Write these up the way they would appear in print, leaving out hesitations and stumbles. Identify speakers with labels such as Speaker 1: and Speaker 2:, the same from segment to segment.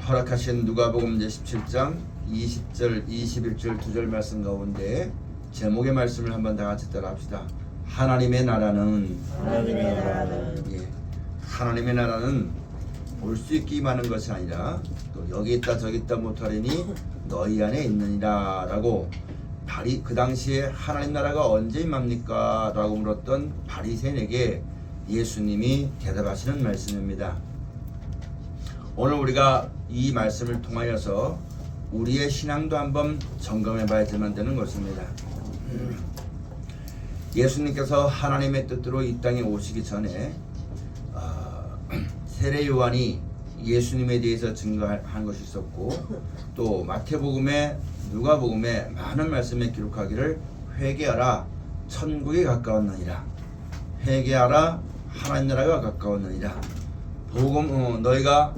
Speaker 1: 허락하신 누가복음 17장 20절 21절 2절 말씀 가운데 제목의 말씀을 한번 다 같이 따라합시다. 하나님의 나라는 하나님의 나라는 올 수 있기 임하는 것이 아니라 또 여기 있다 저기 있다 못하리니 너희 안에 있느니라 라고 그 당시에 하나님 나라가 언제 임합니까? 라고 물었던 바리새인에게 예수님이 대답하시는 말씀입니다. 오늘 우리가 이 말씀을 통하여서 우리의 신앙도 한번 점검해 봐야지만 되는 것입니다. 예수님께서 하나님의 뜻대로 이 땅에 오시기 전에 세례 요한이 예수님에 대해서 증거한 것이 있었고, 또 마태복음에 누가복음에 많은 말씀에 기록하기를 회개하라 천국이 가까웠느니라, 회개하라 하나님 나라가 가까웠느니라, 너희가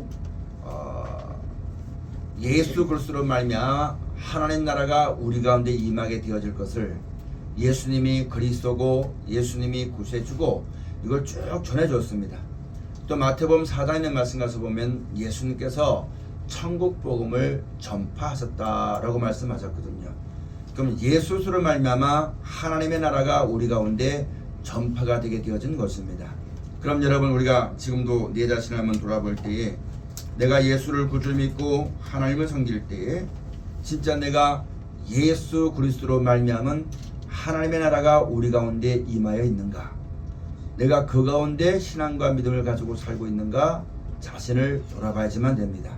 Speaker 1: 예수 그리스도로 말미암아 하나님 나라가 우리 가운데 임하게 되어질 것을 예수님이 그리스도고 예수님이 구세주고 이걸 쭉 전해줬습니다. 또 마태복음 4장에 있는 말씀 가서 보면 예수님께서 천국 복음을 전파하셨다라고 말씀하셨거든요. 그럼 예수로 말미암아 하나님의 나라가 우리 가운데 전파가 되게 되어진 것입니다. 그럼 여러분, 우리가 지금도 내 자신을 한번 돌아볼 때에 내가 예수를 구주로 믿고 하나님을 섬길 때에 진짜 내가 예수 그리스도로 말미암은 하나님의 나라가 우리 가운데 임하여 있는가? 내가 그 가운데 신앙과 믿음을 가지고 살고 있는가? 자신을 돌아봐야지만 됩니다.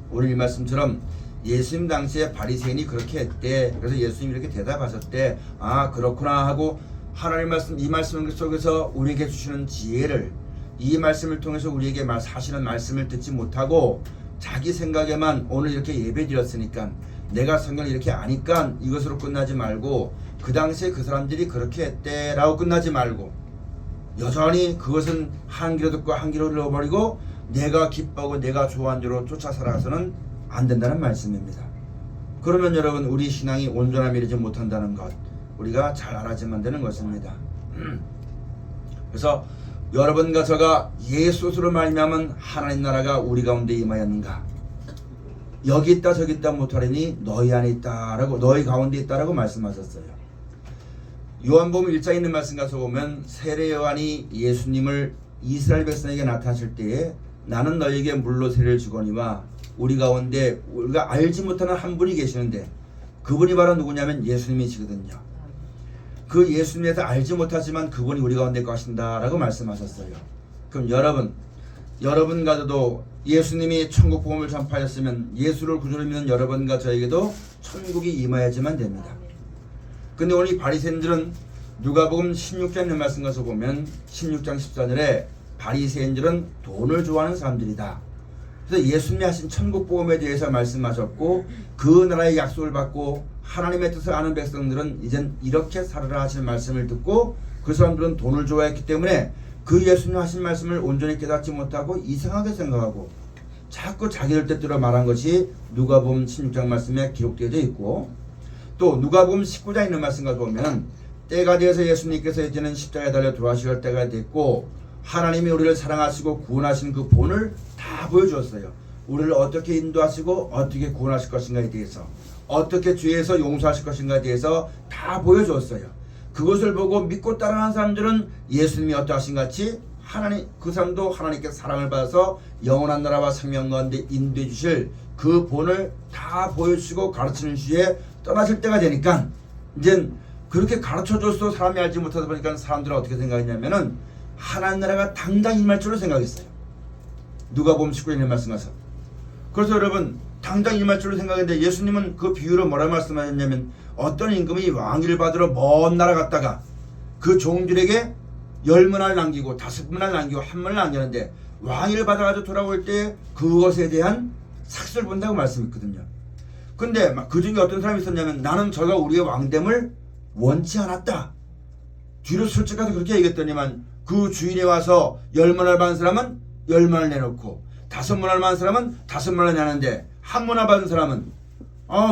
Speaker 1: 오늘 이 말씀처럼 예수님 당시에 바리새인이 그렇게 했대. 그래서 예수님이 이렇게 대답하셨대. 아, 그렇구나 하고 하나님 말씀, 이 말씀 속에서 우리에게 주시는 지혜를, 이 말씀을 통해서 우리에게 하시는 말씀을 듣지 못하고 자기 생각에만 오늘 이렇게 예배 드렸으니까 내가 성경을 이렇게 아니까 이것으로 끝나지 말고 그 당시에 그 사람들이 그렇게 했대 라고 끝나지 말고 여전히 그것은 한 귀로 듣고 한 귀로 잃어버리고 내가 기뻐하고 내가 좋아하는 대로 쫓아 살아서는 안 된다는 말씀입니다. 그러면 여러분, 우리 신앙이 온전함이 이르지 못한다는 것 우리가 잘 알아야만 되는 것입니다. 그래서 여러분과 저가 예수로 말미암은 하나님 나라가 우리 가운데 임하였는가? 여기 있다 저기 있다 못하리니 너희 안에 있다라고, 너희 가운데 있다라고 말씀하셨어요. 요한복음 1장에 있는 말씀 가서 보면 세례 요한이 예수님을 이스라엘 백성에게 나타나실 때에 나는 너희에게 물로 세례를 주거니와 우리 가운데 우리가 알지 못하는 한 분이 계시는데 그분이 바로 누구냐면 예수님이시거든요. 그 예수님에서 알지 못하지만 그분이 우리 가운데 가신다라고 말씀하셨어요. 그럼 여러분과도 예수님이 천국 복음을 전파하셨으면 예수를 구주로 믿는 여러분과 저에게도 천국이 임하야지만 됩니다. 근데 오늘 이 바리새인들은 누가복음 16장에 있는 말씀 가서 보면 16장 14절에 바리새인들은 돈을 좋아하는 사람들이다. 그래서 예수님이 하신 천국 복음에 대해서 말씀하셨고 그 나라의 약속을 받고 하나님의 뜻을 아는 백성들은 이젠 이렇게 살아라 하시는 말씀을 듣고 그 사람들은 돈을 좋아했기 때문에 그 예수님 하신 말씀을 온전히 깨닫지 못하고 이상하게 생각하고 자꾸 자기들 뜻대로 말한 것이 누가복음 16장 말씀에 기록되어 있고, 또 누가복음 19장에 있는 말씀 가서 보면 때가 되어서 예수님께서 이제는 십자가에 달려 돌아가실 때가 됐고 하나님이 우리를 사랑하시고 구원하신 그 본을 다 보여주었어요. 우리를 어떻게 인도하시고 어떻게 구원하실 것인가에 대해서, 어떻게 죄에서 용서하실 것인가에 대해서 다 보여주었어요. 그것을 보고 믿고 따라가는 사람들은 예수님이 어떠하신 같이 하나님, 그 사람도 하나님께 사랑을 받아서 영원한 나라와 생명 가운데 인도해 주실 그 본을 다 보여주시고 가르치는 주에 떠나실 때가 되니까 이제 그렇게 가르쳐줘서 사람이 알지 못하다 보니까 사람들은 어떻게 생각했냐면은 하나님 나라가 당장 임할 줄로 생각했어요. 누가복음 19장에 있는 말씀 가서. 그래서 여러분, 당장 임할 줄로 생각했는데 예수님은 그 비유로 뭐라 말씀하셨냐면 어떤 임금이 왕위를 받으러 먼 나라 갔다가 그 종들에게 10문을 남기고 5문을 남기고 1문을 남겼는데 왕위를 받아가지고 돌아올 때 그것에 대한 삭슬을 본다고 말씀했거든요. 근데 그 중에 어떤 사람이 있었냐면 나는 저가 우리의 왕됨을 원치 않았다. 뒤로 슬쩍 가서 그렇게 얘기했더니만 그 주인이 와서 10문을 받은 사람은 10문을 내놓고 5문을 받은 사람은 5문을 내는데 1문을 받은 사람은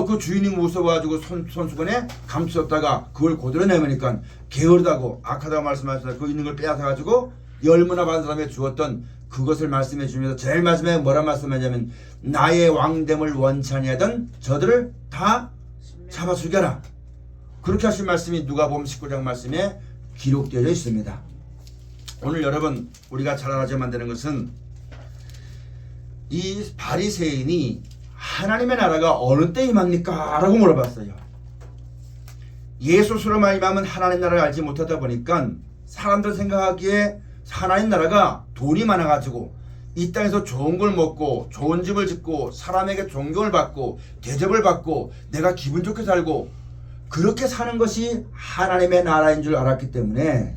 Speaker 1: 그 주인이 무서워가지고 손수건에 감추었다가 그걸 그대로 내보니까 게으르다고 악하다고 말씀하셔서 그 있는 걸 빼앗아가지고 10문을 받은 사람에게 주었던 그것을 말씀해 주면서 제일 마지막에 뭐라 말씀하냐면 나의 왕됨을 원치 아니하던 저들을 다 잡아 죽여라. 그렇게 하신 말씀이 누가복음 19장 말씀에 기록되어 있습니다. 오늘 여러분 우리가 잘 알아야만 되는 것은 이 바리새인이 하나님의 나라가 어느 때 임합니까? 라고 물어봤어요. 예수로 말미암은 하나님 나라를 알지 못하다 보니까 사람들 생각하기에 하나님 나라가 돈이 많아가지고 이 땅에서 좋은 걸 먹고 좋은 집을 짓고 사람에게 존경을 받고 대접을 받고 내가 기분 좋게 살고 그렇게 사는 것이 하나님의 나라인 줄 알았기 때문에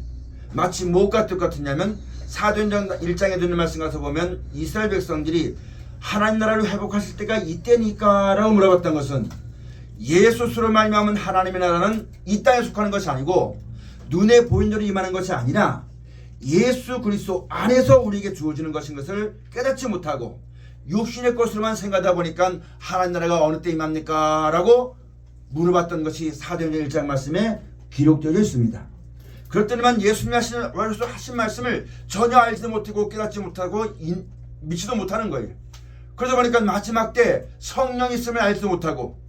Speaker 1: 마치 무엇과 똑같으냐면 사도행전 1장에 듣는 말씀 가서 보면 이스라엘 백성들이 하나님 나라를 회복하실 때가 이때니까 라고 물어봤던 것은 예수로 말미암은 하나님의 나라는 이 땅에 속하는 것이 아니고 눈에 보이는 대로 임하는 것이 아니라 예수 그리스도 안에서 우리에게 주어지는 것인 것을 깨닫지 못하고 육신의 것으로만 생각하다 보니까 하나님 나라가 어느 때 임합니까? 라고 물어봤던 것이 사도행전 1장 말씀에 기록되어 있습니다. 그렇더니만 예수님이 하신 말씀을 전혀 알지도 못하고 깨닫지 못하고 믿지도 못하는 거예요. 그러다 보니까 마지막 때 성령이 있음을 알지도 못하고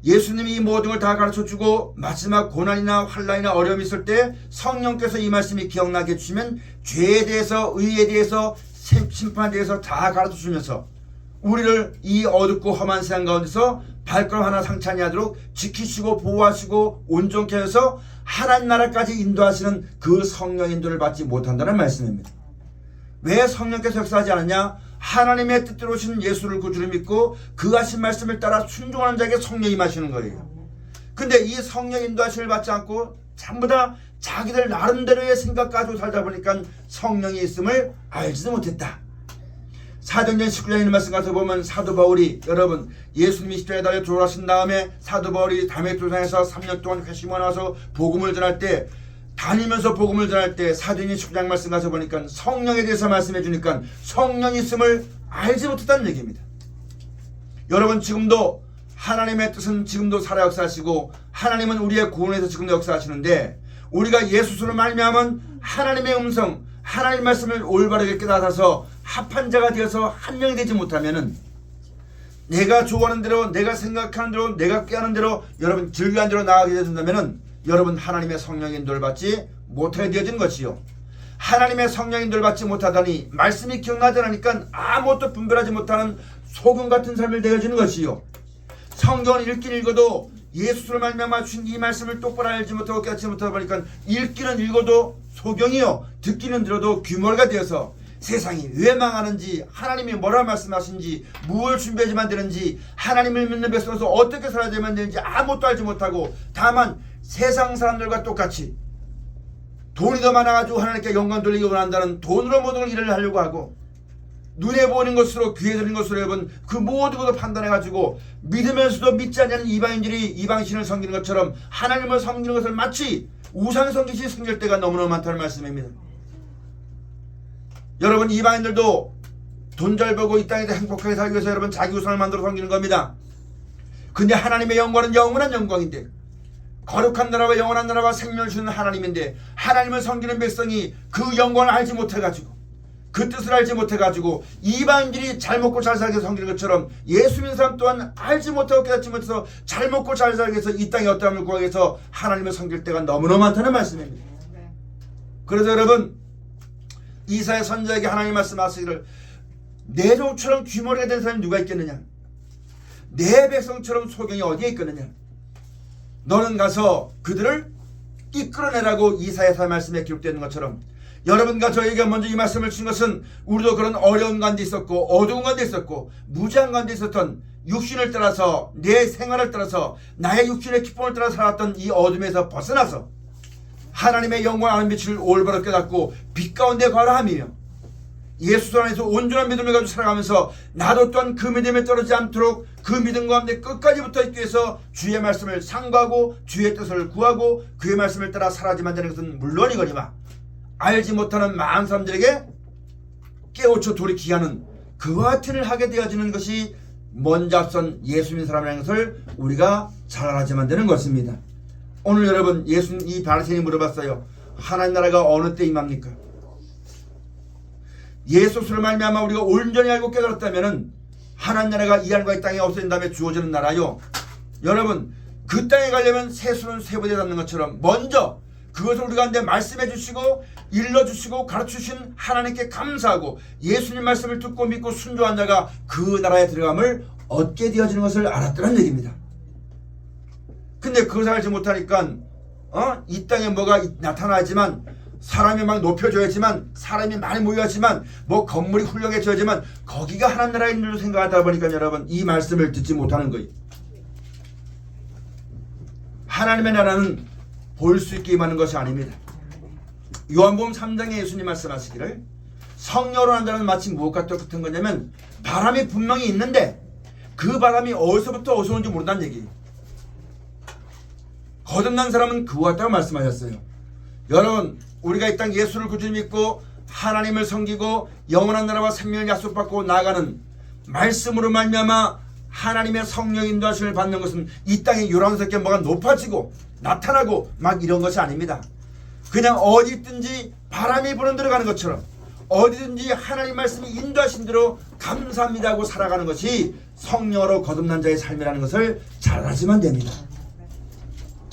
Speaker 1: 예수님이 이 모든 걸 다 가르쳐주고 마지막 고난이나 환난이나 어려움이 있을 때 성령께서 이 말씀이 기억나게 해주시면 죄에 대해서 의에 대해서 심판에 대해서 다 가르쳐주면서 우리를 이 어둡고 험한 세상 가운데서 발걸음 하나 상처 아니하도록 지키시고 보호하시고 온전케 해서 하나님 나라까지 인도하시는 그 성령 인도를 받지 못한다는 말씀입니다. 왜 성령께서 역사하지 않았냐? 하나님의 뜻대로 오신 예수를 구주로 믿고 그 하신 말씀을 따라 순종하는 자에게 성령이 임하시는 거예요. 근데 이 성령 인도하심을 받지 않고 전부 다 자기들 나름대로의 생각 가지고 살다 보니까 성령이 있음을 알지도 못했다. 사도행전 19장에 있는 말씀 가서 보면 사도 바울이 여러분 예수님이 십자가에 달려 돌아가신 다음에 사도 바울이 다메섹 도상에서 3년 동안 회심하고 나서 복음을 전할 때 다니면서 복음을 전할 때 사도행전 19장 말씀 가서 보니까 성령에 대해서 말씀해 주니까 성령이 있음을 알지 못했다는 얘기입니다. 여러분 지금도 하나님의 뜻은 지금도 살아 역사하시고 하나님은 우리의 구원에서 지금도 역사하시는데 우리가 예수로 말미암은 하나님의 음성 하나님 말씀을 올바르게 깨달아서 합한 자가 되어서 한 명이 되지 못하면은 내가 좋아하는 대로 내가 생각하는 대로 내가 꾀하는 대로 여러분 즐겨하는 대로 나아가게 된다면은 여러분 하나님의 성령 인도를 받지 못하게 되어진 것이요. 하나님의 성령 인도를 받지 못하다니 말씀이 기억나지 않으니까 아무것도 분별하지 못하는 소금 같은 삶을 되어지는 것이요. 성경을 읽긴 읽어도 예수를 말미암아 주신 이 말씀을 똑바로 알지 못하고 깨닫지 못하다 보니까 읽기는 읽어도 소경이요 듣기는 들어도 규모가 되어서 세상이 왜 망하는지 하나님이 뭐라 말씀하신지 무엇을 준비하지만 되는지 하나님을 믿는 백성으로서 어떻게 살아야 되면 되는지 아무것도 알지 못하고 다만 세상 사람들과 똑같이 돈이 더 많아가지고 하나님께 영광 돌리기 원한다는 돈으로 모든 일을 하려고 하고 눈에 보이는 것으로 귀에 들리는 것으로 여러분 그 모든 것을 판단해가지고 믿으면서도 믿지 않는 이방인들이 이방신을 섬기는 것처럼 하나님을 섬기는 것을 마치 우상 섬기시 섬길 때가 너무너무 많다는 말씀입니다. 여러분 이방인들도 돈 잘 벌고 이 땅에서 행복하게 살기 위해서 여러분 자기 우상을 만들어 섬기는 겁니다. 근데 하나님의 영광은 영원한 영광인데 거룩한 나라와 영원한 나라와 생명을 주는 하나님인데 하나님을 섬기는 백성이 그 영광을 알지 못해가지고 그 뜻을 알지 못해가지고 이방인들이 잘 먹고 잘 살게 섬기는 것처럼 예수 믿는 사람 또한 알지 못하고 깨닫지 못해서 잘 먹고 잘 살기 위해서 이 땅에 어떠함을 구하기 위해서 하나님을 섬길 때가 너무너무 많다는 말씀입니다. 그래서 여러분 이사야 선지자에게 하나님 말씀하시기를 내 종처럼 귀머리가 된 사람이 누가 있겠느냐 내 백성처럼 소경이 어디에 있겠느냐 너는 가서 그들을 이끌어내라고 이사야서 말씀에 기록되어 있는 것처럼 여러분과 저에게 먼저 이 말씀을 주신 것은 우리도 그런 어려운 가운데 있었고 어두운 가운데 있었고 무지한 가운데 있었던 육신을 따라서 내 생활을 따라서 나의 육신의 기쁨을 따라 살았던 이 어둠에서 벗어나서 하나님의 영광 아는 빛을 올바로 깨닫고 빛 가운데 거하며 예수 안에서 온전한 믿음을 가지고 살아가면서 나도 또한 그 믿음에 떨어지지 않도록 그 믿음 가운데 끝까지 붙어있기 위해서 주의 말씀을 상고하고 주의 뜻을 구하고 그의 말씀을 따라 살아야지만 되는 것은 물론이거니와 알지 못하는 많은 사람들에게 깨우쳐 돌이키게 하는 그와 같은 일을 하게 되어지는 것이 먼저 앞선 예수 믿는 사람이라는 것을 우리가 잘 알아야만 되는 것입니다. 오늘 여러분 이 바리새인이 물어봤어요. 하나님 나라가 어느 때 임합니까? 예수를 말미암아 우리가 온전히 알고 깨달았다면은 하나님 나라가 이 하늘과 이 땅에 없어진 다음에 주어지는 나라요. 여러분 그 땅에 가려면 세수는 세부대 닿는 것처럼 먼저 그것을 우리 가운데 말씀해 주시고 일러주시고 가르쳐주신 하나님께 감사하고 예수님 말씀을 듣고 믿고 순종한 자가 그 나라에 들어감을 얻게 되어지는 것을 알았다는 얘기입니다. 근데 그것을 알지 못하니까 이 땅에 뭐가 나타나지만 사람이 막 높여줘야지만 사람이 많이 모여야지만 뭐 건물이 훌륭해져야지만 거기가 하나님 나라인 줄로 생각하다 보니까 여러분 이 말씀을 듣지 못하는 거예요. 하나님의 나라는 볼 수 있게 임하는 것이 아닙니다. 요한복음 3장에 예수님 말씀하시기를 성령으로 난 자는 마치 무엇과 똑같은 거냐면 바람이 분명히 있는데 그 바람이 어디서부터 어디서 오는지 모른다는 얘기예요. 거듭난 사람은 그와 같다고 말씀하셨어요. 여러분 우리가 이 땅 예수를 구주 믿고 하나님을 섬기고 영원한 나라와 생명을 약속받고 나아가는 말씀으로 말미암아 하나님의 성령 인도하심을 받는 것은 이 땅에 요란스럽게 뭐가 높아지고 나타나고 막 이런 것이 아닙니다. 그냥 어디 있든지 바람이 부는 대로 가는 것처럼 어디든지 하나님 말씀이 인도하신 대로 감사합니다 하고 살아가는 것이 성령으로 거듭난 자의 삶이라는 것을 잘 알지만 됩니다.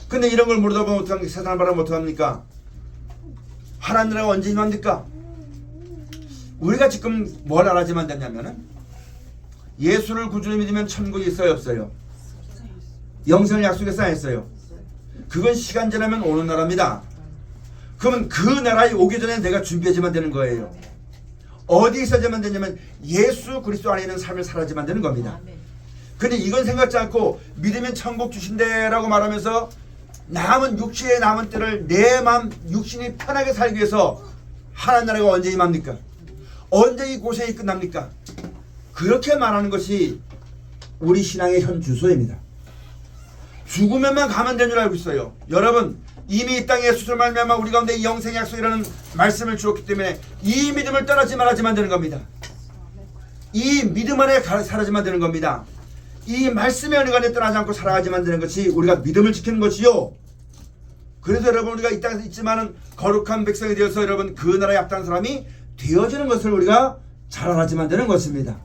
Speaker 1: 근데 이런 걸 모르다 보면 어떡합니까? 세상을 바라보면 어떡합니까? 하나님 나라가 언제 임합니까? 우리가 지금 뭘 알아야지만 되냐면은 예수를 구주로 믿으면 천국이 있어요 없어요? 영생을 약속에 쌓였어요. 그건 시간 지나면 오는 나라입니다. 그러면 그 나라에 오기 전에 내가 준비해야지만 되는 거예요. 어디 있어야지만 되냐면 예수 그리스도 안에 있는 삶을 살아야지만 되는 겁니다. 근데 이건 생각지 않고 믿으면 천국 주신대라고 말하면서 남은 육체의 남은 때를 내 마음 육신이 편하게 살기 위해서 하나님 나라가 언제 임합니까? 언제 이 고생이 끝납니까? 그렇게 말하는 것이 우리 신앙의 현 주소입니다. 죽으면만 가면 되는 줄 알고 있어요. 여러분 이미 이 땅에 예수를 말미암아 우리 가운데 이 영생의 약속이라는 말씀을 주었기 때문에 이 믿음을 떠나지 말아야지만 되는 겁니다. 이 믿음 안에 살아야지만 되는 겁니다. 이 말씀의 은혜가 내 떠나지 않고 살아가지만 되는 것이 우리가 믿음을 지키는 것이요. 그래서 여러분 우리가 이 땅에서 있지만은 거룩한 백성이 되어서 여러분 그 나라의 합당한 사람이 되어지는 것을 우리가 잘 알아야지만 되는 것입니다.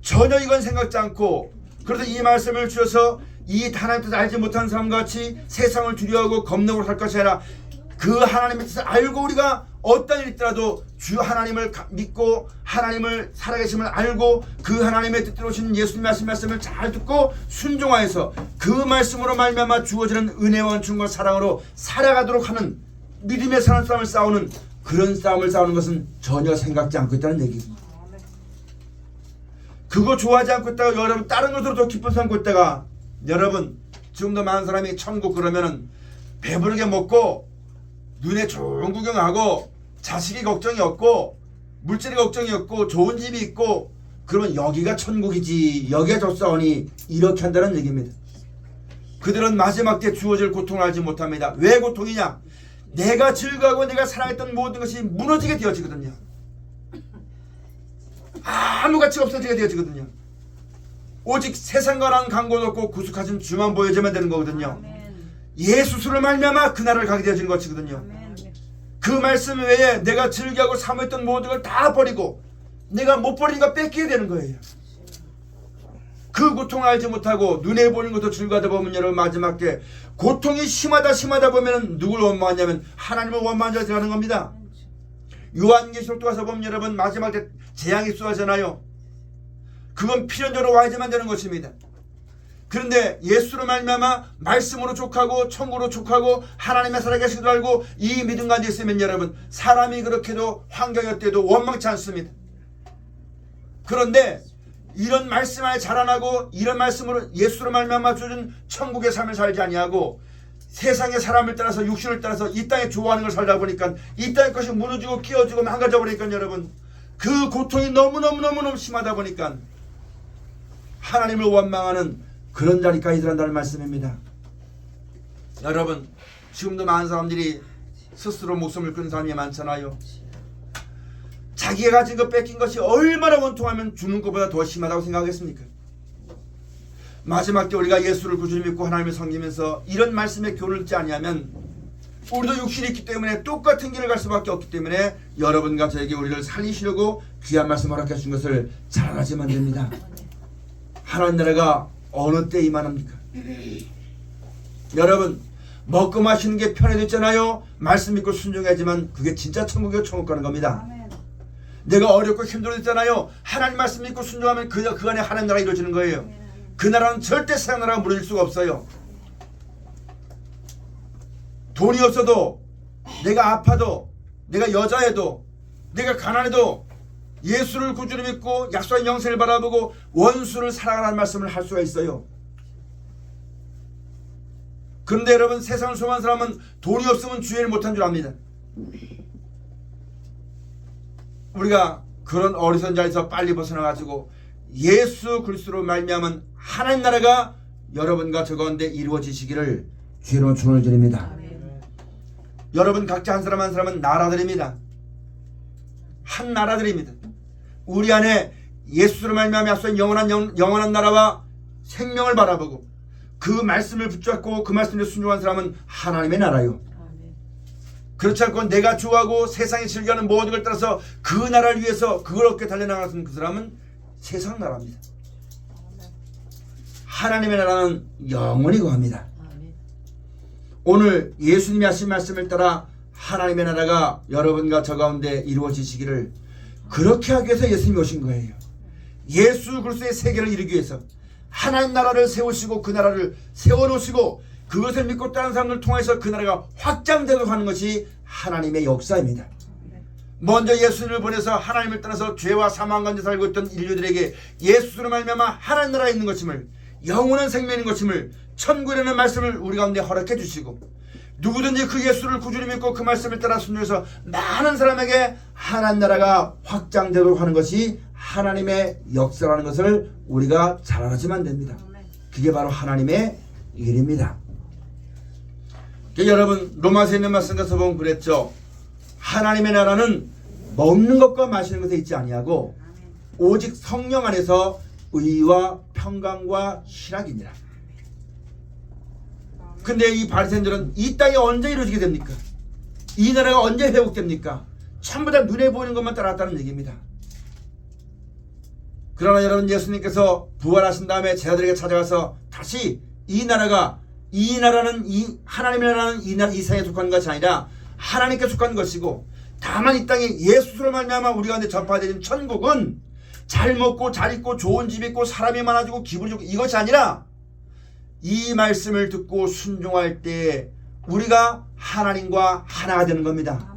Speaker 1: 전혀 이건 생각지 않고 그래서 이 말씀을 주셔서 이 하나님의 뜻을 알지 못한 사람과 같이 세상을 두려워하고 겁내고 살 것이 아니라 그 하나님의 뜻을 알고 우리가 어떤 일이 있더라도 주 하나님을 믿고 하나님을 살아계심을 알고 그 하나님의 뜻대로 오신 예수님의 말씀을 잘 듣고 순종하여서 그 말씀으로 말미암아 주어지는 은혜와 은총과 사랑으로 살아가도록 하는 믿음의 사는 싸움을 싸우는 그런 싸움을 싸우는 것은 전혀 생각지 않고 있다는 얘기입니다. 그거 좋아하지 않고 있다가 여러분 다른 것으로 더 기쁨 삼고 있다가 여러분 지금도 많은 사람이 천국 그러면은 배부르게 먹고 눈에 좋은 구경하고 자식이 걱정이 없고 물질이 걱정이 없고 좋은 집이 있고 그러면 여기가 천국이지 여기가 좋사오니 이렇게 한다는 얘기입니다. 그들은 마지막 때 주어질 고통을 알지 못합니다. 왜 고통이냐? 내가 즐거워하고 내가 사랑했던 모든 것이 무너지게 되어지거든요. 아무 가치가 없어지게 되어지거든요. 오직 세상과 난 강고도 없고 구속하신 주만 보여지면 되는 거거든요. 예수를 말미암아 그날을 가게 되어지는 것이거든요. 그 말씀 외에 내가 즐겨하고 사모했던 모든 걸 다 버리고 내가 못 버리니까 뺏기게 되는 거예요. 그 고통을 알지 못하고 눈에 보이는 것도 즐거워하다 보면 여러분 마지막 때 고통이 심하다 보면 누굴 원망하냐면 하나님을 원망한 자가 되는 겁니다. 요한계시록도 가서 보면 여러분 마지막 때 재앙이 쏟아지잖아요. 그건 필연적으로 와야지만 되는 것입니다. 그런데 예수로 말미암아 말씀으로 족하고 천국으로 족하고 하나님의 살아계시기도 알고 이 믿음 가운데 있으면 여러분 사람이 그렇게도 환경이 어때도 원망치 않습니다. 그런데 이런 말씀 안에 자라나고 이런 말씀으로 예수로 말미암아 주는 천국의 삶을 살지 아니하고 세상의 사람을 따라서 육신을 따라서 이 땅에 좋아하는 걸 살다 보니까 이 땅의 것이 무너지고 끼어지고 망가져 버리니까 여러분 그 고통이 너무너무 심하다 보니까 하나님을 원망하는 그런 자리까지 들어간다는 말씀입니다. 여러분 지금도 많은 사람들이 스스로 목숨을 끊는 사람이 많잖아요. 자기가 가진 것 뺏긴 것이 얼마나 원통하면 주는 것보다 더 심하다고 생각하겠습니까? 마지막 때 우리가 예수를 구주로 믿고 하나님을 섬기면서 이런 말씀의 교훈을 듣지 아니하면 우리도 육신이 있기 때문에 똑같은 길을 갈 수밖에 없기 때문에 여러분과 저에게 우리를 살리시려고 귀한 말씀 허락해 주신 것을 잘 알아야만 됩니다. 하나님 나라가 어느 때 임하납니까? 여러분, 먹고 마시는 게 편해졌잖아요. 말씀 믿고 순종하지만 그게 진짜 천국이고 천국 가는 겁니다. 내가 어렵고 힘들어졌잖아요. 하나님 말씀 믿고 순종하면 그 안에 하나님 나라가 이루어지는 거예요. 그 나라는 절대 세상 나라가 무너질 수가 없어요. 돈이 없어도, 내가 아파도, 내가 여자여도, 내가 가난해도 예수를 구주로 믿고 약속한 영생을 바라보고 원수를 사랑하라는 말씀을 할 수가 있어요. 그런데 여러분, 세상을 소망하는 사람은 돈이 없으면 주의를 못한 줄 압니다. 우리가 그런 어리석은 자리에서 빨리 벗어나가지고 예수 그리스도로 말미암은 하나님 나라가 여러분과 저 가운데 이루어지시기를 주로 축원을 드립니다. 여러분 각자 한 사람 한 사람은 나라들입니다. 한 나라들입니다. 우리 안에 예수로 말미암아 약속한 영원한 나라와 생명을 바라보고 그 말씀을 붙잡고 그 말씀에 순종한 사람은 하나님의 나라요. 그렇지 않고 내가 좋아하고 세상이 즐겨하는 모든 걸 따라서 그 나라를 위해서 그걸 얻게 달려나가는 그 사람은 세상 나라입니다. 하나님의 나라는 영원히 거합니다. 오늘 예수님이 하신 말씀을 따라 하나님의 나라가 여러분과 저 가운데 이루어지시기를 그렇게 하기 위해서 예수님이 오신 거예요. 예수 그리스도의 세계를 이루기 위해서 하나님 나라를 세우시고 그 나라를 세워놓으시고 그것을 믿고 다른 사람들을 통해서 그 나라가 확장되도록 하는 것이 하나님의 역사입니다. 먼저 예수를 보내서 하나님을 떠나서 죄와 사망 가운데 살고 있던 인류들에게 예수로 말미암아 하나님 나라에 있는 것임을, 영원한 생명인 것임을, 천국이라는 말씀을 우리 가운데 허락해 주시고 누구든지 그 예수를 구주로 믿고 그 말씀을 따라 순종해서 많은 사람에게 하나님 나라가 확장되도록 하는 것이 하나님의 역사라는 것을 우리가 잘 알아야만 됩니다. 그게 바로 하나님의 일입니다. 여러분, 로마서에 있는 말씀 가서 보면 그랬죠. 하나님의 나라는 먹는 것과 마시는 것에 있지 아니하고 오직 성령 안에서 의와 평강과 희락입니다. 근데 이 바리새인들은 이 땅이 언제 이루어지게 됩니까? 이 나라가 언제 회복됩니까? 전부 다 눈에 보이는 것만 따라왔다는 얘기입니다. 그러나 여러분, 예수님께서 부활하신 다음에 제자들에게 찾아가서 다시 이 나라는 하나님의 나라는 이 세상에 속한 것이 아니라 하나님께 속한 것이고, 다만 이 땅에 예수로 말미암아 우리 가운데 전파되는 천국은 잘 먹고 잘 입고 좋은 집 있고 사람이 많아지고 기분이 좋고 이것이 아니라 이 말씀을 듣고 순종할 때 우리가 하나님과 하나가 되는 겁니다.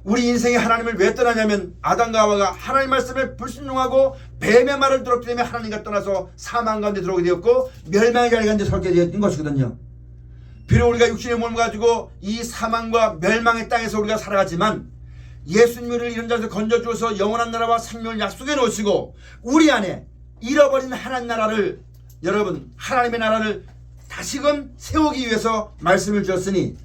Speaker 1: 우리 인생이 하나님을 왜 떠나냐면 아담과 하와가 하나님 말씀에 불순종하고 뱀의 말을 들었기 때문에 하나님과 떠나서 사망 가운데 들어오게 되었고 멸망의 자리 가운데 서게 되었던 것이거든요. 비록 우리가 육신의 몸을 가지고 이 사망과 멸망의 땅에서 우리가 살아가지만 예수님을 이런 자리에서 건져주어서 영원한 나라와 생명을 약속해 놓으시고 우리 안에 잃어버린 하나님 나라를, 여러분 하나님의 나라를 다시금 세우기 위해서 말씀을 주었으니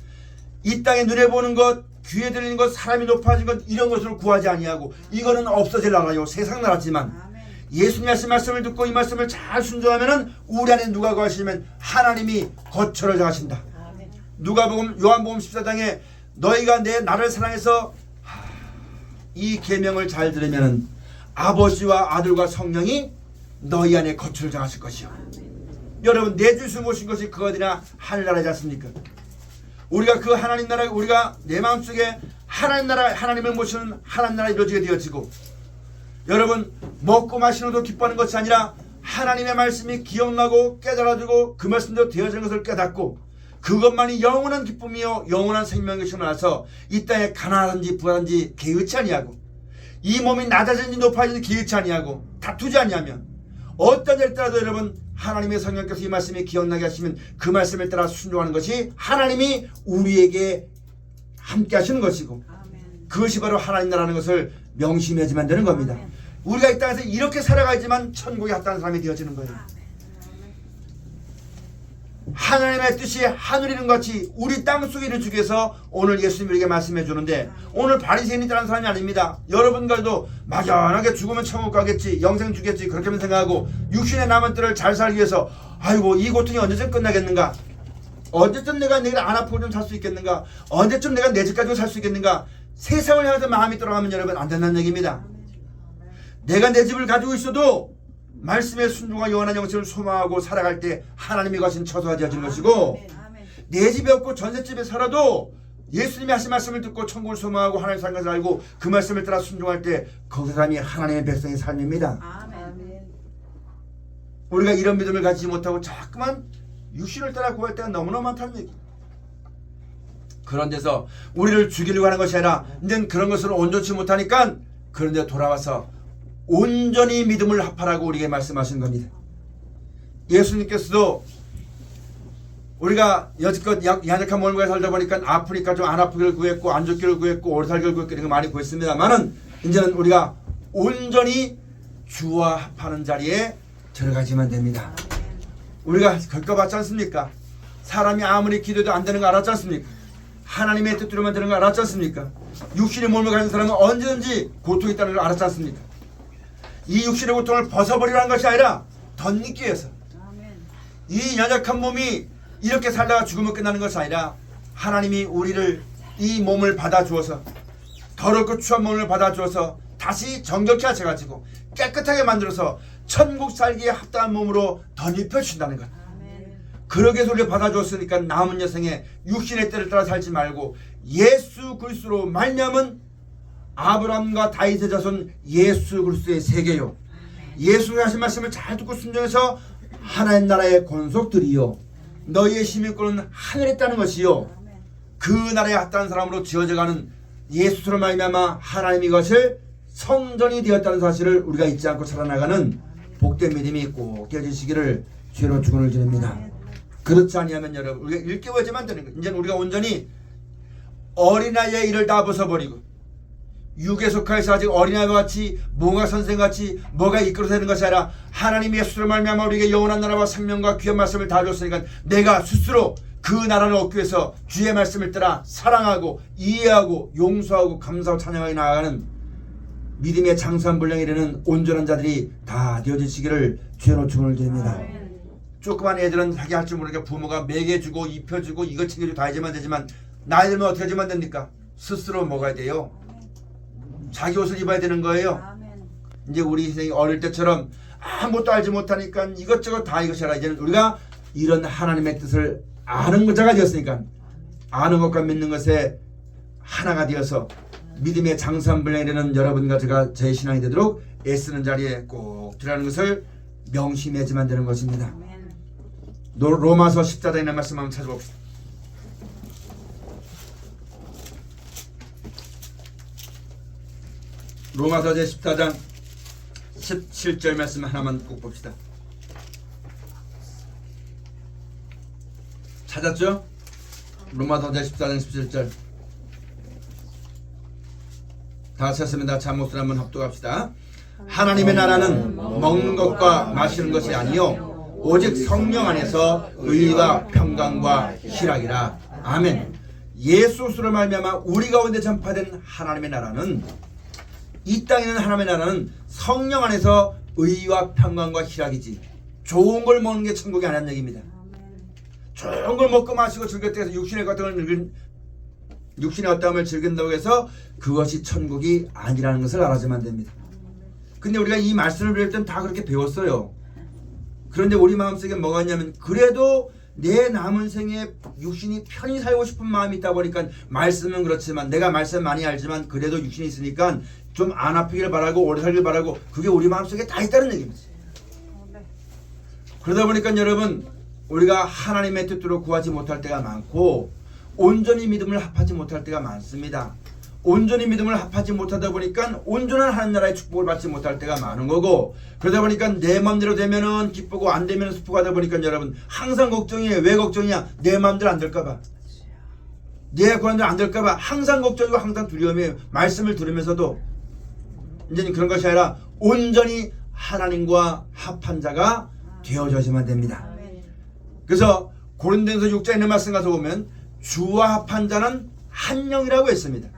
Speaker 1: 이 땅에 눈에 보는 것, 귀에 들리는 것, 사람이 높아진 것 이런 것을 구하지 아니하고 이거는 없어질 나라요. 세상 나라지만 예수님 하신 말씀을 듣고 이 말씀을 잘 순종하면은 우리 안에 누가 거하시면 하나님이 거처를 정하신다. 누가복음 요한복음 14장에 너희가 내 나를 사랑해서 이 계명을 잘 들으면 아버지와 아들과 성령이 너희 안에 거처를 정하실 것이요. 여러분, 내 주신 모신 것이 그 어디나 하늘나라지 않습니까? 우리가 그 하나님 나라, 우리가 내 마음속에 하나님 나라, 하나님을 모시는 하나님 나라 이루어지게 되어지고, 여러분 먹고 마시는도 기뻐하는 것이 아니라 하나님의 말씀이 기억나고 깨달아지고 그 말씀대로 되어지는 것을 깨닫고 그것만이 영원한 기쁨이요 영원한 생명의 것이 나서 이 땅에 가난하든지 부하든지 개의치 아니하고 이 몸이 낮아지든지 높아지든지 개의치 아니하고 다투지 아니하면 어떤 일을 따라도 여러분 하나님의 성령께서 이 말씀이 기억나게 하시면 그 말씀을 따라 순종하는 것이 하나님이 우리에게 함께 하시는 것이고 그것이 바로 하나님 나라는 것을 명심해야지만 되는 겁니다. 우리가 이 땅에서 이렇게 살아가야지만 천국에 합당한 사람이 되어지는 거예요. 하나님의 뜻이 하늘이는 같이 우리 땅속에 이루어지기 위해서 오늘 예수님이 우리에게 말씀해 주는데, 오늘 바리새인이라는 사람이 아닙니다. 여러분들도 막연하게 죽으면 천국 가겠지, 영생 주겠지 그렇게만 생각하고 육신의 남은 때를 잘 살기 위해서 아이고 이 고통이 언제쯤 끝나겠는가, 언제쯤 내가 내일 안 아프고 좀 살 수 있겠는가? 언제쯤 내가 내 집 가지고 살 수 있겠는가? 세상을 향해서 마음이 돌아가면 여러분 안 된다는 얘기입니다. 내가 내 집을 가지고 있어도 말씀의 순종과 영원한 영생을 소망하고 살아갈 때 하나님이 거신 처소가 되어진 것이고, 내 집이 없고 전셋집에 살아도 예수님이 하신 말씀을 듣고 천국을 소망하고 하나님의 사는 것을 알고 그 말씀을 따라 순종할 때 그 사람이 하나님의 백성의 삶입니다.
Speaker 2: 아멘.
Speaker 1: 우리가 이런 믿음을 가지지 못하고 자꾸만 육신을 따라 구할 때가 너무나 많다는 얘기. 그런 데서 우리를 죽이려고 하는 것이 아니라 이제는 그런 것을 온전치 못하니까 그런 데 돌아와서 온전히 믿음을 합하라고 우리에게 말씀하신 겁니다. 예수님께서도 우리가 여지껏 연약한 몸과 살다 보니까 아프니까 좀 안 아프기를 구했고 안 죽기를 구했고 오래 살기를 구했고 이런 거 많이 구했습니다만은 이제는 우리가 온전히 주와 합하는 자리에 들어가지만 됩니다. 우리가 겪어봤지 않습니까? 사람이 아무리 기도해도 안 되는 거 알았지 않습니까? 하나님의 뜻대로만 되는 거 알았지 않습니까? 육신의 몸을 가진 사람은 언제든지 고통이 있다는 걸 알았지 않습니까? 이 육신의 고통을 벗어버리라는 것이 아니라 덧입기 위해서 이 연약한 몸이 이렇게 살다가 죽으면 끝나는 것이 아니라 하나님이 우리를 이 몸을 받아주어서 더럽고 추한 몸을 받아주어서 다시 정결케 하셔가지고 깨끗하게 만들어서 천국 살기에 합당한 몸으로 덧입혀 주신다는 것. 그러게 해서 우리가 받아주었으니까 남은 여생에 육신의 때를 따라 살지 말고 예수 그리스도로 말미암은 아브라함과 다윗의 자손 예수 그리스도의 세계요, 예수가 하신 말씀을 잘 듣고 순종해서 하나님 나라의 권속들이요 너희의 시민권은 하늘에 있다는 것이요 그 나라에 합당한 사람으로 지어져가는 예수로 말미암아 하나님이 것을 성전이 되었다는 사실을 우리가 잊지 않고 살아나가는 복된 믿음이 꼭 깨지시기를 주로 축원을 드립니다. 그렇지 아니하면 여러분 우리가 일깨워야지만 되는 거예요. 이제 우리가 온전히 어린아이의 일을 다 벗어버리고 육에 속하여서 아직 어린아이와 같이 뭔가 선생같이 뭐가 이끌어서 되는 것이 아니라 하나님 예수로 말미암아 우리에게 영원한 나라와 생명과 귀한 말씀을 다 줬으니까 내가 스스로 그 나라를 얻기 위해서 주의 말씀을 따라 사랑하고 이해하고 용서하고 감사하고 찬양하게 나아가는 믿음의 장수한분량에 이르는 온전한 자들이 다 되어지시기를 주의 축원을 드립니다. 조그만 애들은 자기 할 줄 모르니까 부모가 먹여주고 입혀주고 이거 챙겨주고 다 해주면 되지만 나이 들면 어떻게 하면 됩니까? 스스로 먹어야 돼요. 자기 옷을 입어야 되는 거예요. 이제 우리 인생이 어릴 때처럼 아무것도 알지 못하니까 이것저것 다 이것이 아니라 이제는 우리가 이런 하나님의 뜻을 아는 자가 되었으니까 아는 것과 믿는 것에 하나가 되어서 믿음의 장수한 분량이 되는 여러분과 제가 제 신앙이 되도록 애쓰는 자리에 꼭 들어가는 것을 명심해야지만 되는 것입니다. 로마서 14장에 있는 말씀 한번 찾아봅시다. 로마서 제 14장 17절 말씀 하나만 꼭 봅시다. 찾았죠? 로마서 제 14장 17절 다 같이 했습니다. 자, 목소리 한번 합독합시다. 하나님의 나라는 먹는 것과 마시는 것이 아니요 오직 성령 안에서 의와 평강과 희락이라. 아멘. 예수로 말미암아 우리 가운데 전파된 하나님의 나라는, 이 땅에 있는 하나님의 나라는 성령 안에서 의와 평강과 희락이지 좋은 걸 먹는 게 천국이 아니라는 얘기입니다. 좋은 걸 먹고 마시고 즐겼다 해서 육신의 어떠함을 즐긴다고 해서 그것이 천국이 아니라는 것을 알아야만 됩니다. 근데 우리가 이 말씀을 배울 때는 다 그렇게 배웠어요. 그런데 우리 마음속에 뭐가 있냐면 그래도 내 남은 생에 육신이 편히 살고 싶은 마음이 있다 보니까 말씀은 그렇지만 내가 말씀 많이 알지만 그래도 육신이 있으니까 좀 안 아프기를 바라고 오래 살기를 바라고 그게 우리 마음속에 다 있다는 얘기입니다. 그러다 보니까 여러분 우리가 하나님의 뜻대로 구하지 못할 때가 많고 온전히 믿음을 합하지 못할 때가 많습니다. 온전히 믿음을 합하지 못하다 보니까 온전한 하나님 나라의 축복을 받지 못할 때가 많은 거고, 그러다 보니까 내 마음대로 되면은 기쁘고 안 되면은 슬프고 하다 보니까 여러분 항상 걱정이에요. 왜 걱정이야? 내 마음대로 안 될까봐, 내 고난대로 안 될까봐 항상 걱정이고 항상 두려움이에요. 말씀을 들으면서도 이제는 그런 것이 아니라 온전히 하나님과 합한 자가 되어져야만 됩니다. 그래서 고린도전서 6장에 있는 말씀 가서 보면 주와 합한 자는 한 영이라고 했습니다.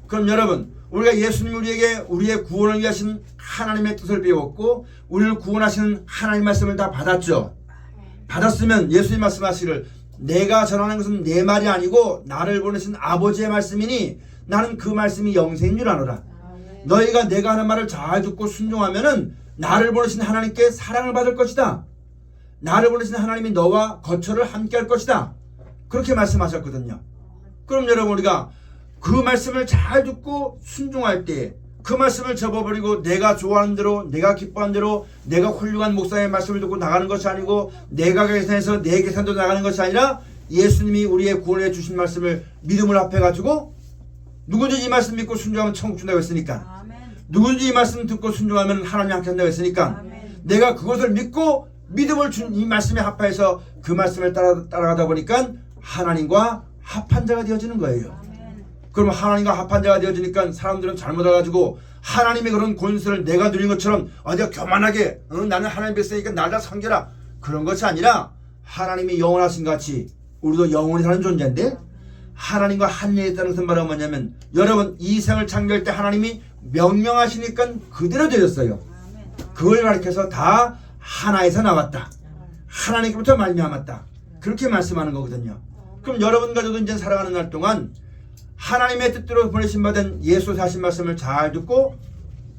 Speaker 1: 그럼 여러분 우리가 예수님이 우리에게 우리의 구원을 위하신 하나님의 뜻을 배웠고 우리를 구원하시는 하나님 말씀을 다 받았죠. 받았으면 예수님 말씀하시기를 내가 전하는 것은 내 말이 아니고 나를 보내신 아버지의 말씀이니 나는 그 말씀이 영생인 줄 아노라. 너희가 내가 하는 말을 잘 듣고 순종하면은 나를 보내신 하나님께 사랑을 받을 것이다. 나를 보내신 하나님이 너와 거처를 함께 할 것이다. 그렇게 말씀하셨거든요. 그럼 여러분, 우리가 그 말씀을 잘 듣고 순종할 때 그 말씀을 접어버리고 내가 좋아하는 대로, 내가 기뻐하는 대로, 내가 훌륭한 목사의 말씀을 듣고 나가는 것이 아니고 내가 계산해서 내 계산도 나가는 것이 아니라 예수님이 우리의 구원해 주신 말씀을 믿음을 합해가지고 누구든지 이 말씀 믿고 순종하면 천국 준다고 했으니까, 누구든지 이 말씀 듣고 순종하면 하나님 함께 한다고 했으니까, 내가 그것을 믿고 믿음을 준 이 말씀에 합해서 그 말씀을 따라가다 보니까 하나님과 합한 자가 되어지는 거예요. 그럼 하나님과 합한 자가 되어지니까 사람들은 잘못 알아가지고 하나님의 그런 권세를 내가 누린 것처럼 내가 교만하게 나는 하나님 백성이니까 날 다 섬겨라, 그런 것이 아니라 하나님이 영원하신 같이 우리도 영원히 사는 존재인데, 하나님과 한일이 있다는 것은 바로 뭐냐면, 여러분 이 세상을 창조할 때 하나님이 명령하시니까 그대로 되었어요. 그걸 가리켜서 다 하나에서 나왔다, 하나님께부터 말미암았다, 그렇게 말씀하는 거거든요. 그럼 여러분과 저도 이제 살아가는 날 동안 하나님의 뜻대로 보내신 받은 예수 하신 말씀을 잘 듣고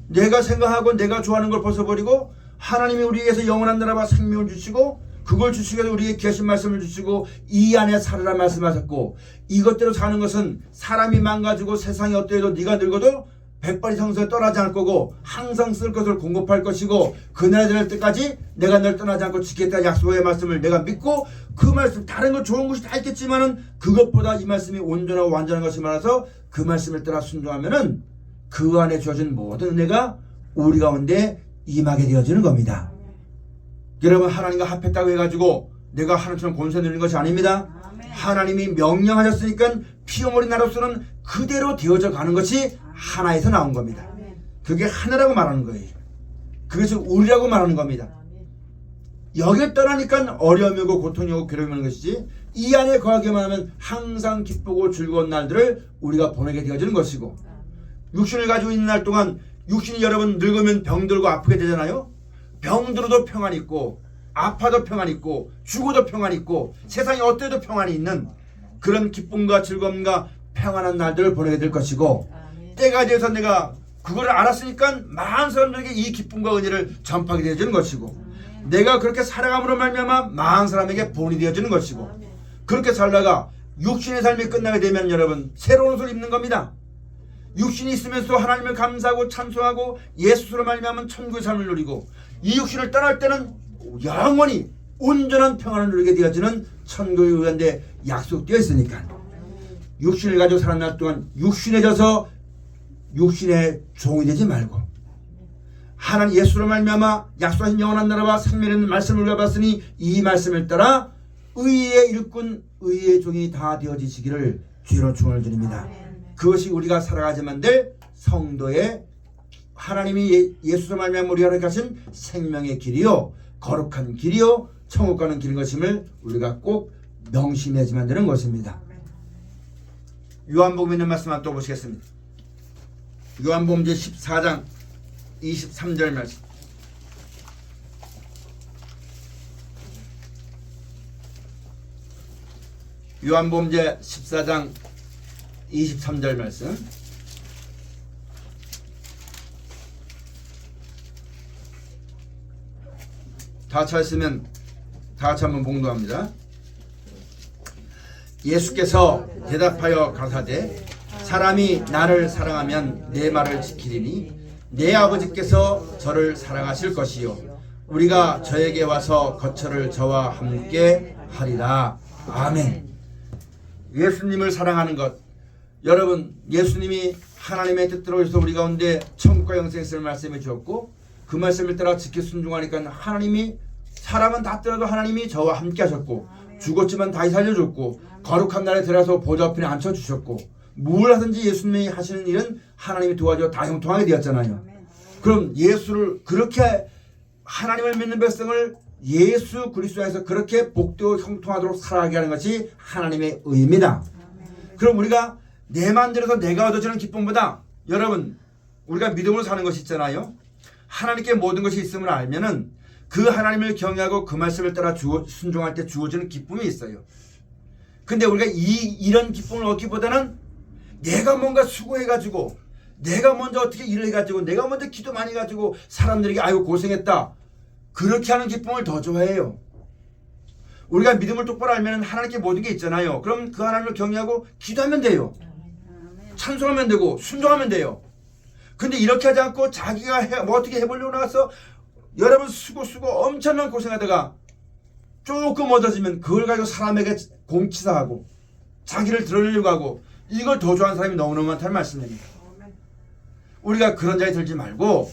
Speaker 1: 내가 생각하고 내가 좋아하는 걸 벗어버리고 하나님이 우리에게서 영원한 나라와 생명을 주시고 그걸 주시기 위해서 우리에게 계신 말씀을 주시고 이 안에 살으라 말씀하셨고, 이것대로 사는 것은 사람이 망가지고 세상이 어떠해도 네가 늙어도 백발이 성소에 떠나지 않을 거고 항상 쓸 것을 공급할 것이고 그날이 될 때까지 내가 널 떠나지 않고 지키겠다 약속의 말씀을 내가 믿고, 그 말씀 다른 거 좋은 것이 다 있겠지만은 그것보다 이 말씀이 온전하고 완전한 것이 많아서 그 말씀을 따라 순종하면은 그 안에 주어진 모든 은혜가 우리 가운데 임하게 되어지는 겁니다. 여러분, 하나님과 합했다고 해가지고 내가 하나님처럼 권세 누리는 것이 아닙니다. 하나님이 명령하셨으니까 피어머리 나로서는 그대로 되어져 가는 것이 하나에서 나온 겁니다. 그게 하나라고 말하는 거예요. 그것이 우리라고 말하는 겁니다. 여기를 떠나니까 어려움이 오고 고통이 오고 괴로움이 오는 것이지, 이 안에 거하기만 하면 항상 기쁘고 즐거운 날들을 우리가 보내게 되어지는 것이고, 육신을 가지고 있는 날 동안 육신이 여러분 늙으면 병들고 아프게 되잖아요. 병들어도 평안이 있고 아파도 평안이 있고 죽어도 평안이 있고 세상에 어때도 평안이 있는 그런 기쁨과 즐거움과 평안한 날들을 보내게 될 것이고, 때가 되어서 내가 그걸 알았으니까 많은 사람들에게 이 기쁨과 은혜를 전파하게 되어지는 것이고, 내가 그렇게 살아감으로 말미암아 많은 사람에게 본이 되어지는 것이고, 그렇게 살다가 육신의 삶이 끝나게 되면 여러분 새로운 옷을 입는 겁니다. 육신이 있으면서 하나님을 감사하고 찬송하고 예수로 말미암은 천국의 삶을 누리고, 이 육신을 떠날 때는 영원히 온전한 평안을 누리게 되어지는 천국의 의한데 약속되어 있으니까, 육신을 가지고 사는 날 동안 육신에 져서 육신의 종이 되지 말고 하나님 예수로 말미암아 약속하신 영원한 나라와 생명의 말씀을 우리가 봤으니 이 말씀을 따라 의의 일꾼 의의 종이 다 되어지시기를 주로 축원을 드립니다. 그것이 우리가 살아가야만 될 성도의 하나님이 예수로 말미암아 우리가 가신 생명의 길이요 거룩한 길이요 천국 가는 길인 것임을 우리가 꼭 명심해야지만 되는 것입니다. 요한복음에 있는 말씀만 또 보시겠습니다. 요한복음 제 14장 23절 말씀. 요한복음 제 14장 23절 말씀. 다 같이 했으면 다 같이 한번 봉독합니다. 예수께서 대답하여 가사대 사람이 나를 사랑하면 내 말을 지키리니 내 아버지께서 저를 사랑하실 것이요 우리가 저에게 와서 거처를 저와 함께 하리라. 아멘. 예수님을 사랑하는 것, 여러분 예수님이 하나님의 뜻대로 해서 우리 가운데 천국과 영생을 말씀해 주었고 그 말씀을 따라 지켜 순종하니까 하나님이 사람은 다 떠나도 하나님이 저와 함께 하셨고 죽었지만 다시 살려줬고 거룩한 날에 들어서 보좌 앞에 앉혀주셨고 뭘 하든지 예수님이 하시는 일은 하나님이 도와줘 다 형통하게 되었잖아요. 그럼 예수를 그렇게 하나님을 믿는 백성을 예수 그리스도에서 그렇게 복되고 형통하도록 살아가게 하는 것이 하나님의 의입니다. 그럼 우리가 내 마음대로서 내가 얻어지는 기쁨보다 여러분 우리가 믿음으로 사는 것이 있잖아요. 하나님께 모든 것이 있음을 알면은 그 하나님을 경외하고 그 말씀을 따라 순종할 때 주어지는 기쁨이 있어요. 근데 우리가 이런 기쁨을 얻기보다는 내가 뭔가 수고해가지고 내가 먼저 어떻게 일을 해가지고 내가 먼저 기도 많이 해가지고 사람들에게 아이고 고생했다 그렇게 하는 기쁨을 더 좋아해요. 우리가 믿음을 똑바로 알면 하나님께 모든 게 있잖아요. 그럼 그 하나님을 경외하고 기도하면 돼요. 찬송하면 되고 순종하면 돼요. 근데 이렇게 하지 않고 자기가 뭐 어떻게 해보려고 나가서 여러분 수고 엄청난 고생하다가 조금 얻어지면 그걸 가지고 사람에게 공치사하고 자기를 드러내려고 하고 이걸 더 좋아하는 사람이 너무너무 많다는 말씀입니다. 우리가 그런 자에 들지 말고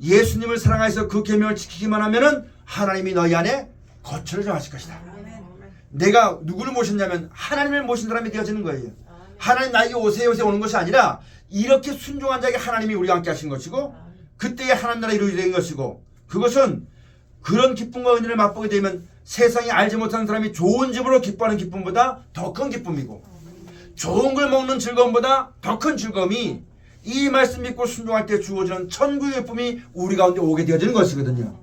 Speaker 1: 예수님을 사랑해서 그 계명을 지키기만 하면은 하나님이 너희 안에 거처를 정하실 것이다. 내가 누구를 모셨냐면 하나님을 모신 사람이 되어지는 거예요. 하나님 나에게 오세요 오는 것이 아니라 이렇게 순종한 자에게 하나님이 우리와 함께 하신 것이고 그때에 하나님 나라 이루어지게 된 것이고 그것은 그런 기쁨과 은혜를 맛보게 되면 세상이 알지 못하는 사람이 좋은 집으로 기뻐하는 기쁨보다 더 큰 기쁨이고 좋은 걸 먹는 즐거움보다 더 큰 즐거움이 이 말씀 믿고 순종할 때 주어지는 천국의 기쁨이 우리 가운데 오게 되어지는 것이거든요.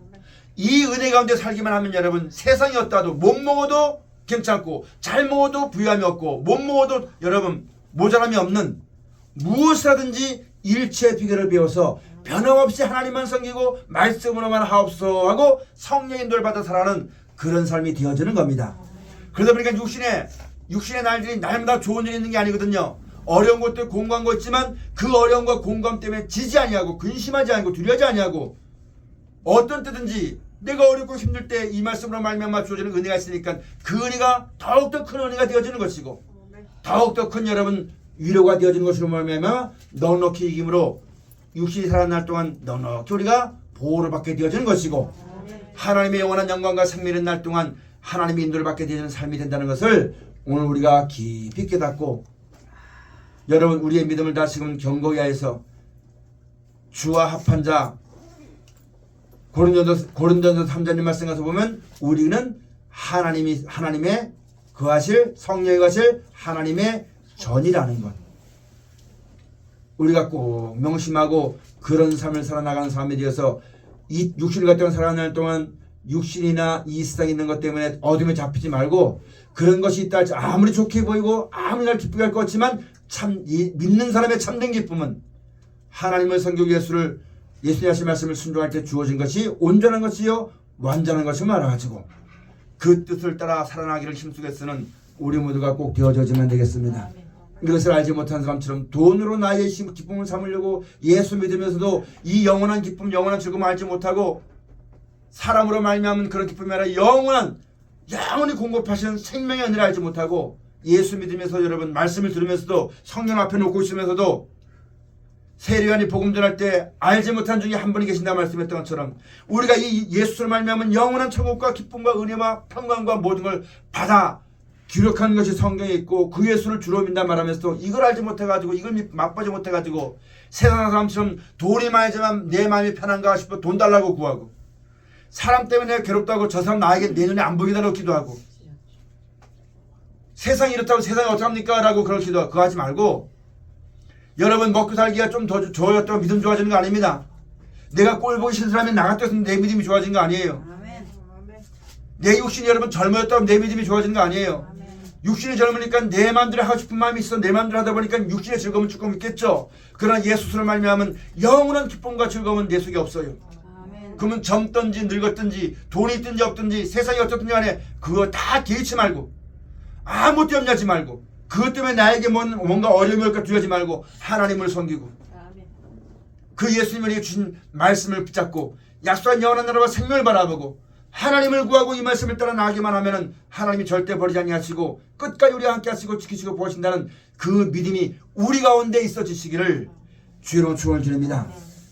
Speaker 1: 이 은혜 가운데 살기만 하면 여러분 세상이 어떠하도 못 먹어도 괜찮고 잘 먹어도 부유함이 없고 못 먹어도 여러분 모자람이 없는 무엇을 하든지 일체의 비결을 배워서 변함없이 하나님만 섬기고 말씀으로만 하옵소 하고 성령의 인도를 받아 살아가는 그런 삶이 되어지는 겁니다. 그러다 보니까 육신의 날들이 날마다 좋은 일이 있는 게 아니거든요. 어려운 것도 공고한 거 있지만 그 어려움과 공고함 때문에 지지 아니하고 근심하지 않고 두려워하지 아니하고 어떤 때든지 내가 어렵고 힘들 때 이 말씀으로 말미암아 주어지는 은혜가 있으니까 그 은혜가 더욱더 큰 은혜가 되어지는 것이고 더욱더 큰 여러분 위로가 되어지는 것으로 말미암아 넉넉히 이김으로 육신이 살아날 동안 넉넉히 우리가 보호를 받게 되어지는 것이고 하나님의 영원한 영광과 생명의 날 동안 하나님의 인도를 받게 되는 삶이 된다는 것을 오늘 우리가 깊이 깨닫고 여러분 우리의 믿음을 다시금 견고히 하여서 주와 합한 자 고린도전서 3장님 말씀 가서 보면 우리는 하나님의 거하실 성령이 거하실 하나님의 전이라는 것 우리가 꼭 명심하고 그런 삶을 살아나가는 삶에 대해서 이 육신을 갖다가 살아가는 동안 육신이나 이 세상에 있는 것 때문에 어둠에 잡히지 말고 그런 것이 있다 할지 아무리 좋게 보이고 아무리 날 기쁘게 할 것 같지만 참 믿는 사람의 참된 기쁨은 하나님을 섬기고 예수님 하신 말씀을 순종할 때 주어진 것이 온전한 것이요 완전한 것임을 알아가지고 그 뜻을 따라 살아나기를 힘쓰게 쓰는 우리 모두가 꼭 되어져지면 되겠습니다. 이것을 알지 못한 사람처럼 돈으로 나의 기쁨을 삼으려고 예수 믿으면서도 이 영원한 기쁨 영원한 즐거움을 알지 못하고 사람으로 말미암은 그런 기쁨이 아니라 영원히 공급하시는 생명의 은혜를 알지 못하고 예수 믿으면서 여러분 말씀을 들으면서도 성령 앞에 놓고 있으면서도 세례요한이 복음 전할 때 알지 못한 중에 한 분이 계신다 말씀했던 것처럼 우리가 이 예수를 말미암은 영원한 천국과 기쁨과 은혜와 평강과 모든 걸 받아 기록하는 것이 성경에 있고 그 예수를 주로 믿는다 말하면서도 이걸 알지 못해가지고 이걸 맛보지 못해가지고 세상 사람처럼 돈이 많이지만 내 마음이 편한가 싶어 돈 달라고 구하고 사람 때문에 내가 괴롭다고 저 사람 나에게 내 눈에 안 보이게 달라고 기도하고 세상이 이렇다고 세상이 어떡합니까? 라고 그걸 기도하고 그거 하지 말고 여러분 먹고 살기가 좀 더 좋아졌다고 믿음 좋아지는 거 아닙니다. 내가 꼴 보기 싫은 사람이 나 같아서 내 믿음이 좋아진 거 아니에요. 내 육신이 여러분 젊어졌다고 내 믿음이 좋아지는 거 아니에요. 육신이 젊으니까 내 마음대로 하고 싶은 마음이 있어 내 마음대로 하다 보니까 육신의 즐거움은 조금 있겠죠. 그러나 예수를 말미암은 영원한 기쁨과 즐거움은 내 속에 없어요. 그러면 젊든지 늙었든지 돈이 있든지 없든지 세상이 어떻든지 간에 그거 다 개의치 말고 아무 염려하지 말고 그것 때문에 나에게 뭔가 어려움이 올까 두려워하지 말고 하나님을 섬기고 그 예수님이 주신 말씀을 붙잡고 약속한 영원한 나라와 생명을 바라보고 하나님을 구하고 이 말씀을 따라 나가기만 하면은 하나님이 절대 버리지 아니하시고 끝까지 우리와 함께 하시고 지키시고 보신다는 그 믿음이 우리 가운데 있어지시기를 주로 축원을 드립니다.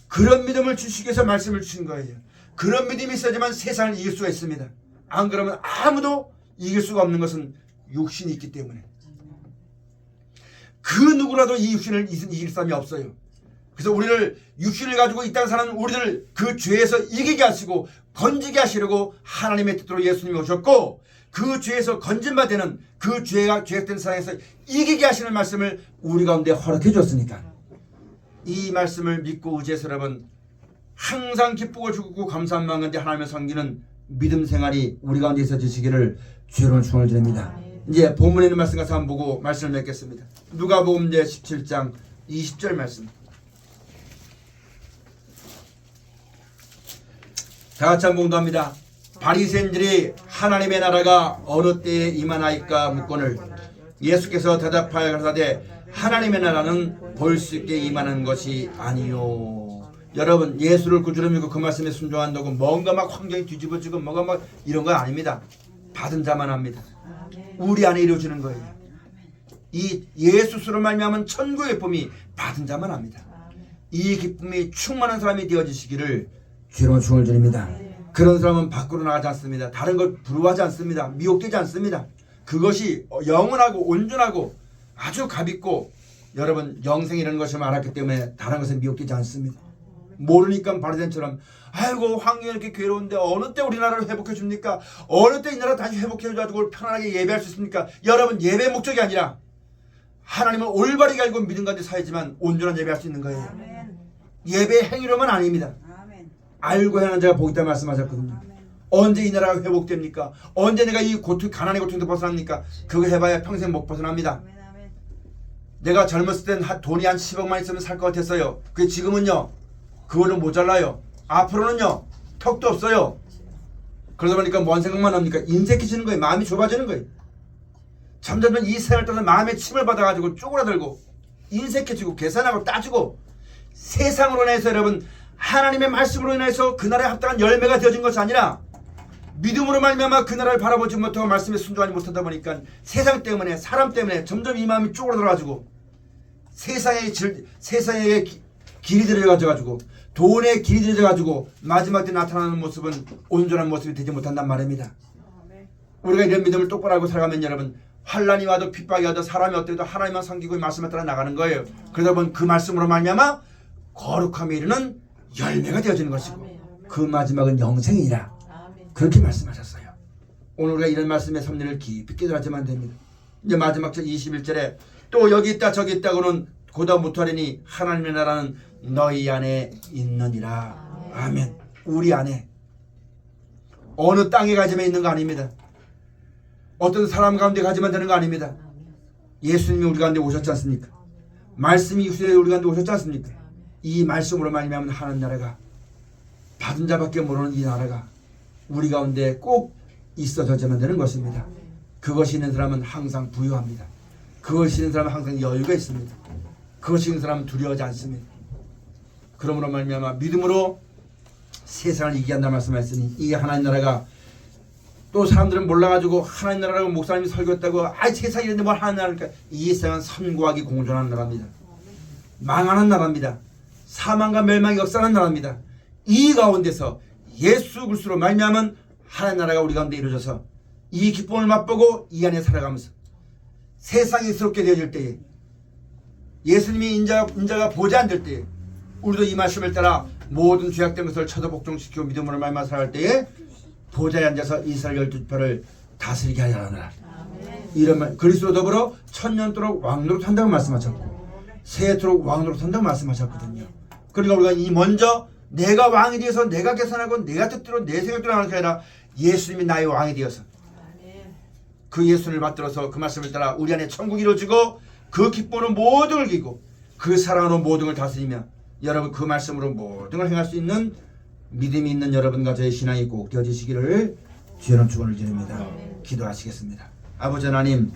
Speaker 1: 그런 믿음을 주시기 위해서 말씀을 주신 거예요. 그런 믿음이 있어야지만 세상을 이길 수가 있습니다. 안 그러면 아무도 이길 수가 없는 것은 육신이 있기 때문에 그 누구라도 이 육신을 이길 사람이 없어요. 그래서 우리를 육신을 가지고 이 땅에 사는 우리를 그 죄에서 이기게 하시고 건지게 하시려고 하나님의 뜻으로 예수님이 오셨고 그 죄에서 건진받는 그 죄가 죄악된 세상에서 이기게 하시는 말씀을 우리 가운데 허락해 줬으니까 이 말씀을 믿고 의지해서 여러분 항상 기쁘고 죽고 감사한 마음 가운데 하나님을 섬기는 믿음 생활이 우리 가운데 있어지시기를 주로 축원을 드립니다. 이제 본문에 있는 말씀 가서 한번 보고 말씀을 맺겠습니다. 누가복음 17장 20절 말씀. 다 같이 한번 봉독합니다. 바리새인들이 하나님의 나라가 어느 때에 임하나이까 묻거늘 예수께서 대답하여 가라사대 하나님의 나라는 볼 수 있게 임하는 것이 아니요. 여러분, 예수를 구주로 믿고 그 말씀에 순종한다고 뭔가 막 환경이 뒤집어지고 뭐가 막 이런 거 아닙니다. 받은 자만 합니다. 우리 안에 이루어지는 거예요. 이 예수로 말미암은 천국의 기쁨이 받은 자만 합니다. 이 기쁨이 충만한 사람이 되어지시기를 주로 축원을 드립니다. 그런 사람은 밖으로 나가지 않습니다. 다른 걸 부러워하지 않습니다. 미혹되지 않습니다. 그것이 영원하고 온전하고 아주 값있고 여러분 영생이라는 것을 알았기 때문에 다른 것에 미혹되지 않습니다. 모르니까 바리새인처럼 아이고 환경이 이렇게 괴로운데 어느 때 우리나라를 회복해 줍니까? 어느 때 이 나라 다시 회복해 가지고 편안하게 예배할 수 있습니까? 여러분, 예배 목적이 아니라 하나님을 올바르게 알고 믿음 가운데 살지만 온전한 예배할 수 있는 거예요. 예배 행위로만 아닙니다. 알고 행하는 자가 복이 있다 말씀하셨거든요. 언제 이 나라가 회복됩니까? 언제 내가 이 고통, 가난의 고통에서 벗어납니까? 그거 해봐야 평생 못 벗어납니다. 내가 젊었을 땐 돈이 한 10억만 있으면 살 것 같았어요. 그게 지금은요, 그거는 모자라요. 앞으로는요, 턱도 없어요. 그러다 보니까 뭔 생각만 합니까? 인색해지는 거예요. 마음이 좁아지는 거예요. 점점 이 생활을 떠나 마음에 침을 받아가지고 쪼그라들고 인색해지고 계산하고 따지고 세상으로 인해서 여러분 하나님의 말씀으로 인해서 그 나라에 합당한 열매가 되어진 것이 아니라 믿음으로 말미암아 그 나라를 바라보지 못하고 말씀에 순종하지 못하다 보니까 세상 때문에 사람 때문에 점점 이 마음이 쪼그라들어가지고 세상에 길이 들여가지고 돈에 길이 들여가지고 마지막 때 나타나는 모습은 온전한 모습이 되지 못한단 말입니다. 우리가 이런 믿음을 똑바로 하고 살아가면 여러분 환난이 와도 핍박이 와도 사람이 어때도 하나님만 섬기고 말씀에 따라 나가는 거예요. 그러다 보면 그 말씀으로 말미암아 거룩함에 이르는 열매가 되어지는 것이고 그 마지막은 영생이라 그렇게 말씀하셨어요. 오늘 우리가 이런 말씀의 섭리를 깊이 깨달아야만 됩니다. 이제 마지막 절 21절에 또 여기 있다 저기 있다고는 고다 못하리니 하나님의 나라는 너희 안에 있느니라. 아멘. 우리 안에 어느 땅에 가지면 있는 거 아닙니다. 어떤 사람 가운데 가지면 되는 거 아닙니다. 예수님이 우리 가운데 오셨지 않습니까? 말씀이 우리 가운데 오셨지 않습니까? 이 말씀으로 말미암은 하나님 나라가 받은 자밖에 모르는 이 나라가 우리 가운데 꼭 있어져야만 되는 것입니다. 그것이 있는 사람은 항상 부유합니다. 그것이 있는 사람은 항상 여유가 있습니다. 그것이 있는 사람은 두려워하지 않습니다. 그러므로 말미암아 믿음으로 세상을 이기한다 말씀하셨으니 이 하나님 나라가 또 사람들은 몰라가지고 하나님 나라라고 목사님이 설교했다고 세상이 이런데 뭘 하나님 나라니까 이 세상은 선고하기 공존하는 나라입니다. 망하는 나라입니다. 사망과 멸망이 역사하는 나라입니다. 이 가운데서 예수 그리스도로 말미암은 하나님 나라가 우리 가운데 이루어져서 이 기쁨을 맛보고 이 안에 살아가면서 세상이 새롭게 되어질 때에 예수님이 인자가 보지 않을 때에 우리도 이 말씀을 따라 모든 죄악된 것을 쳐도 복종시키고 믿음으로 말미암아 살아갈 때에 보좌에 앉아서 이스라엘 12지파를 다스리게 하려 하느라 이런 말 그리스도 더불어 천년도록 왕노릇 한다고 말씀하셨고 세토록 왕노릇 한다고 말씀하셨거든요. 그러니까 우리가 이 먼저 내가 왕이 되어서 내가 계산하고 내가 뜻대로 내 생각대로 하는 게 아니라 예수님이 나의 왕이 되어서 그 예수님을 받들어서 그 말씀을 따라 우리 안에 천국이 이루어지고 그 기쁨으로 모든 걸 이기고 그 사랑으로 모든 걸 다스리며 여러분 그 말씀으로 모든 걸 행할 수 있는 믿음이 있는 여러분과 저의 신앙이 꼭 되어지시기를 주의 이름 축원을 드립니다. 기도하시겠습니다. 아버지 하나님